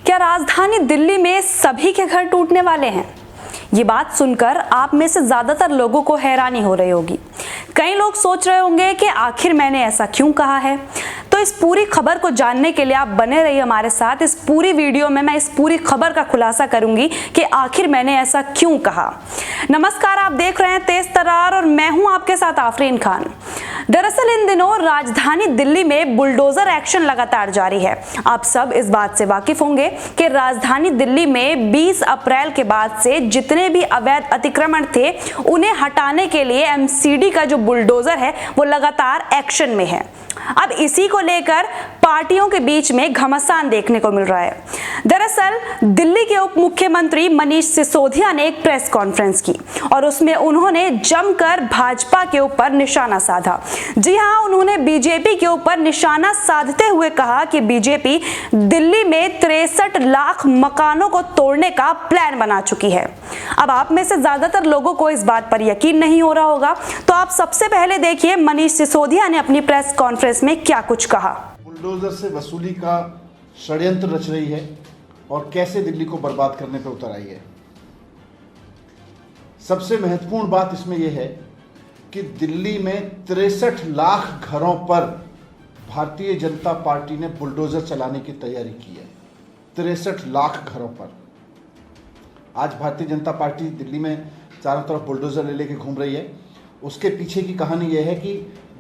क्या राजधानी दिल्ली में सभी के घर टूटने वाले हैं? ये बात सुनकर आप में से ज्यादातर लोगों को हैरानी हो रही होगी। कई लोग सोच रहे होंगे कि आखिर मैंने ऐसा क्यों कहा है। तो इस पूरी खबर को जानने के लिए आप बने रहिए हमारे साथ। इस पूरी वीडियो में मैं इस पूरी खबर का खुलासा करूंगी कि आखिर मैंने ऐसा क्यों कहा। नमस्कार, आप देख रहे हैं तेज तर्रार और मैं हूं आपके साथ आफरीन खान। दरअसल इन दिनों राजधानी दिल्ली में बुलडोजर एक्शन लगातार जारी है। आप सब इस बात से वाकिफ होंगे कि राजधानी दिल्ली में 20 अप्रैल के बाद से जितने भी अवैध अतिक्रमण थे उन्हें हटाने के लिए एमसीडी का जो बुलडोजर है वो लगातार एक्शन में है। अब इसी को लेकर पार्टियों के बीच में घमासान देखने को मिल रहा है। दरअसल दिल्ली के उप मुख्यमंत्री मनीष सिसोदिया ने एक प्रेस कॉन्फ्रेंस की और उसमें उन्होंने जमकर भाजपा के ऊपर निशाना साधा। जी हां, उन्होंने बीजेपी के ऊपर निशाना साधते हुए कहा कि बीजेपी दिल्ली में 63 लाख मकानों को तोड़ने का प्लान बना चुकी है। अब आप में से ज्यादातर लोगों को इस बात पर यकीन नहीं हो रहा होगा, तो आप सबसे पहले देखिए मनीष सिसोदिया ने अपनी प्रेस कॉन्फ्रेंस में क्या कुछ कहा। बुलडोजर से वसूली का षड्यंत्र रच रही है और कैसे दिल्ली को बर्बाद करने पर उतर आई है। सबसे महत्वपूर्ण बात इसमें यह है कि दिल्ली में 63 लाख घरों पर भारतीय जनता पार्टी ने बुलडोजर चलाने की तैयारी की है। 63 लाख घरों पर आज भारतीय जनता पार्टी दिल्ली में चारों तरफ बुलडोजर ले लेके घूम रही है। उसके पीछे की कहानी यह है कि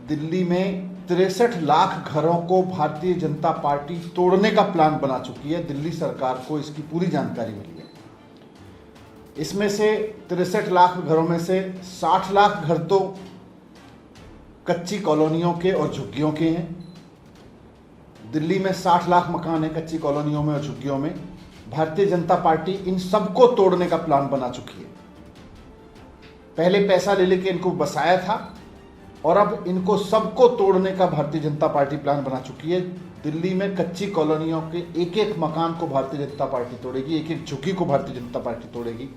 दिल्ली में 63 लाख घरों को भारतीय जनता पार्टी तोड़ने का प्लान बना चुकी है। दिल्ली सरकार को इसकी पूरी जानकारी मिली है। इसमें से 63 लाख घरों में से 60 लाख घर तो कच्ची कॉलोनियों के और झुग्गियों के हैं। दिल्ली में 60 लाख मकान है कच्ची कॉलोनियों में और झुग्गियों में। भारतीय जनता पार्टी इन सबको तोड़ने का प्लान बना चुकी है। पहले पैसा ले लेके इनको बसाया था और अब इनको सबको तोड़ने का भारतीय जनता पार्टी प्लान बना चुकी है। दिल्ली में कच्ची कॉलोनियों के एक एक मकान को भारतीय जनता पार्टी तोड़ेगी, एक एक झुग्गी को भारतीय जनता पार्टी तोड़ेगी।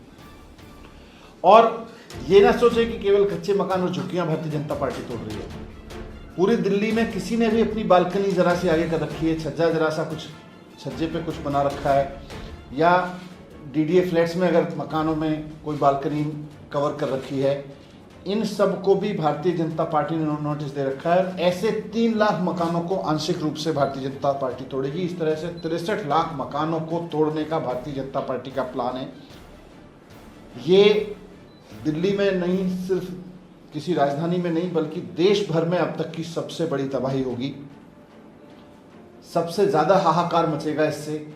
और ये ना सोचे कि केवल कच्चे मकान और झुग्गियां भारतीय जनता पार्टी तोड़ रही है। पूरी दिल्ली में किसी ने भी अपनी बालकनी जरा सी आगे कर रखी है, छज्जा जरा सा कुछ छज्जे पे कुछ बना रखा है, या डीडीए फ्लैट्स में अगर मकानों में कोई बालकनी कवर कर रखी है, इन सब को भी भारतीय जनता पार्टी ने नोटिस दे रखा है। ऐसे 3 लाख मकानों को आंशिक रूप से भारतीय जनता पार्टी तोड़ेगी। इस तरह से 63 लाख मकानों को तोड़ने का भारतीय जनता पार्टी का प्लान है। ये दिल्ली में नहीं, सिर्फ किसी राजधानी में नहीं बल्कि देश भर में अब तक की सबसे बड़ी तबाही होगी। सबसे ज़्यादा हाहाकार मचेगा इससे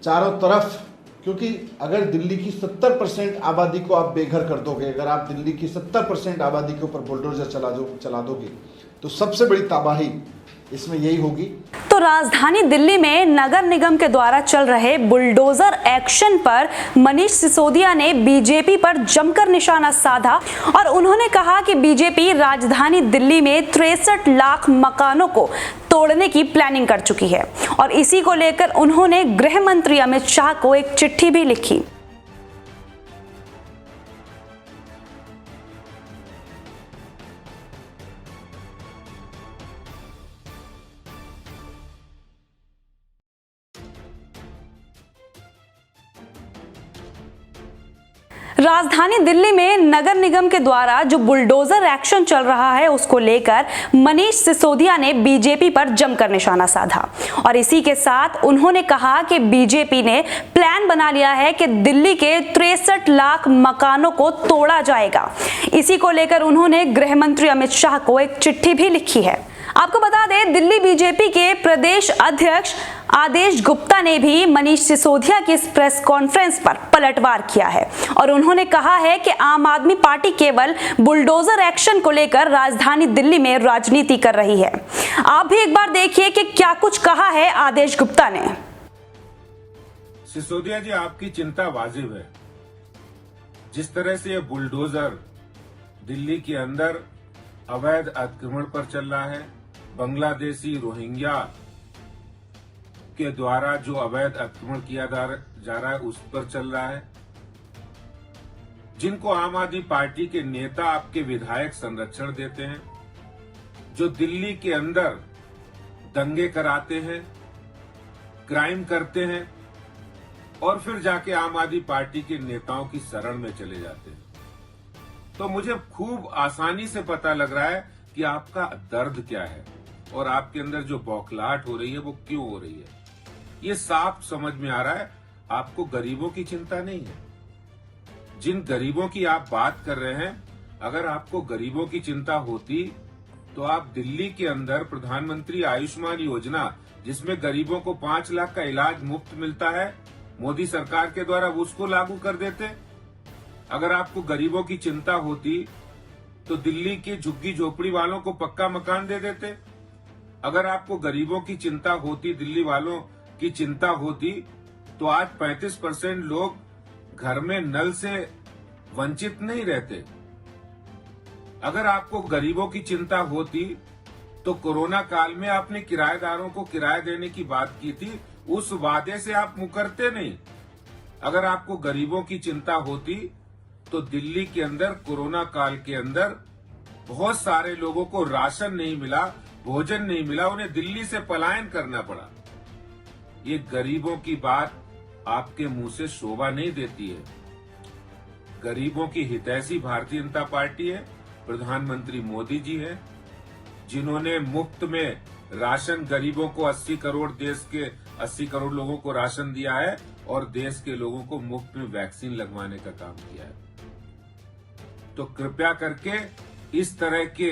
चारों तरफ, क्योंकि अगर दिल्ली की 70% आबादी को आप बेघर कर दोगे, अगर आप दिल्ली की 70% आबादी के ऊपर बुलडोजर चला दोगे तो सबसे बड़ी तबाही इसमें यही होगी। तो राजधानी दिल्ली में नगर निगम के द्वारा चल रहे बुलडोजर एक्शन पर मनीष सिसोदिया ने बीजेपी पर जमकर निशाना साधा और उन्होंने कहा कि बीजेपी राजधानी दिल्ली में 63 लाख मकानों को तोड़ने की प्लानिंग कर चुकी है और इसी को लेकर उन्होंने गृह मंत्री अमित शाह को एक चिट्ठी भी लिखी। राजधानी दिल्ली में नगर निगम के द्वारा जो बुलडोजर एक्शन चल रहा है उसको लेकर मनीष सिसोदिया ने बीजेपी पर जमकर निशाना साधा और इसी के साथ उन्होंने कहा कि बीजेपी ने प्लान बना लिया है कि दिल्ली के 63 लाख मकानों को तोड़ा जाएगा। इसी को लेकर उन्होंने गृह मंत्री अमित शाह को एक चिट्ठी भी लिखी है। आपको बता दें, दिल्ली बीजेपी के प्रदेश अध्यक्ष आदेश गुप्ता ने भी मनीष सिसोदिया की इस प्रेस कॉन्फ्रेंस पर पलटवार किया है और उन्होंने कहा है कि आम आदमी पार्टी केवल बुलडोजर एक्शन को लेकर राजधानी दिल्ली में राजनीति कर रही है। आप भी एक बार देखिए कि क्या कुछ कहा है आदेश गुप्ता ने। सिसोदिया जी, आपकी चिंता वाजिब है। जिस तरह से ये बुलडोजर दिल्ली के अंदर अवैध अतिक्रमण पर चल रहा है, बांग्लादेशी रोहिंग्या के द्वारा जो अवैध अतिक्रमण किया जा रहा है उस पर चल रहा है, जिनको आम आदमी पार्टी के नेता आपके विधायक संरक्षण देते हैं, जो दिल्ली के अंदर दंगे कराते हैं, क्राइम करते हैं, और फिर जाके आम आदमी पार्टी के नेताओं की शरण में चले जाते हैं। तो मुझे खूब आसानी से पता लग रहा है कि आपका दर्द क्या है और आपके अंदर जो बौखलाहट हो रही है वो क्यों हो रही है। ये साफ समझ में आ रहा है, आपको गरीबों की चिंता नहीं है। जिन गरीबों की आप बात कर रहे हैं, अगर आपको गरीबों की चिंता होती तो आप दिल्ली के अंदर प्रधानमंत्री आयुष्मान योजना, जिसमें गरीबों को 5 लाख का इलाज मुफ्त मिलता है, मोदी सरकार के द्वारा, उसको लागू कर देते। अगर आपको गरीबों की चिंता होती तो दिल्ली के झुग्गी झोपड़ी वालों को पक्का मकान दे देते। अगर आपको गरीबों की चिंता होती, दिल्ली वालों की चिंता होती, तो आज 35% लोग घर में नल से वंचित नहीं रहते। अगर आपको गरीबों की चिंता होती तो कोरोना काल में आपने किराएदारों को किराया देने की बात की थी, उस वादे से आप मुकरते नहीं। अगर आपको गरीबों की चिंता होती तो दिल्ली के अंदर कोरोना काल के अंदर बहुत सारे लोगों को राशन नहीं मिला, भोजन नहीं मिला, उन्हें दिल्ली से पलायन करना पड़ा। ये गरीबों की बात आपके मुंह से शोभा नहीं देती है। गरीबों की हितैषी भारतीय जनता पार्टी है, प्रधानमंत्री मोदी जी हैं, जिन्होंने मुफ्त में राशन गरीबों को 80 करोड़, देश के 80 करोड़ लोगों को राशन दिया है और देश के लोगों को मुफ्त में वैक्सीन लगवाने का काम किया है। तो कृपया करके इस तरह के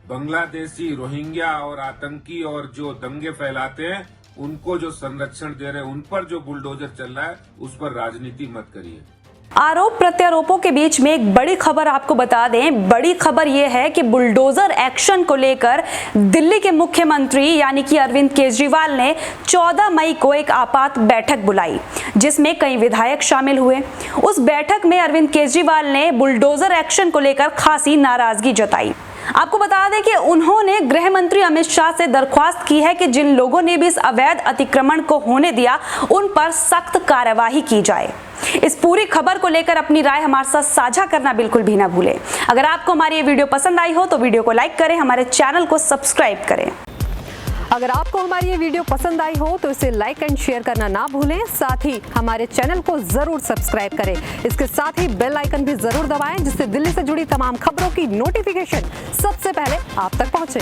बांग्लादेशी, रोहिंग्या और आतंकी और जो दंगे फैलाते हैं, उनको जो संरक्षण दे रहे हैं, उन पर जो बुलडोजर चल रहा है, उस पर राजनीति मत करिए। आरोप प्रत्यारोपों के बीच में एक बड़ी खबर आपको बता दें। बड़ी खबर यह है कि बुलडोजर एक्शन को लेकर दिल्ली के मुख्यमंत्री यानी कि अरविंद केजरीवाल ने 14 मई को एक आपात बैठक बुलाई, जिसमें कई विधायक शामिल हुए। उस बैठक में अरविंद केजरीवाल ने बुलडोजर एक्शन को लेकर खासी नाराजगी जताई। आपको बता दें कि उन्होंने गृह मंत्री अमित शाह से दरख्वास्त की है कि जिन लोगों ने भी इस अवैध अतिक्रमण को होने दिया, उन पर सख्त कार्रवाई की जाए। इस पूरी खबर को लेकर अपनी राय हमारे साथ साझा करना बिल्कुल भी ना भूलें। अगर आपको हमारी ये वीडियो पसंद आई हो तो वीडियो को लाइक करें, हमारे चैनल को सब्सक्राइब करें। अगर आपको हमारी ये वीडियो पसंद आई हो तो इसे लाइक एंड शेयर करना ना भूलें। साथ ही हमारे चैनल को जरूर सब्सक्राइब करें। इसके साथ ही बेल आइकन भी जरूर दबाएं, जिससे दिल्ली से जुड़ी तमाम खबरों की नोटिफिकेशन सबसे पहले आप तक पहुंचे।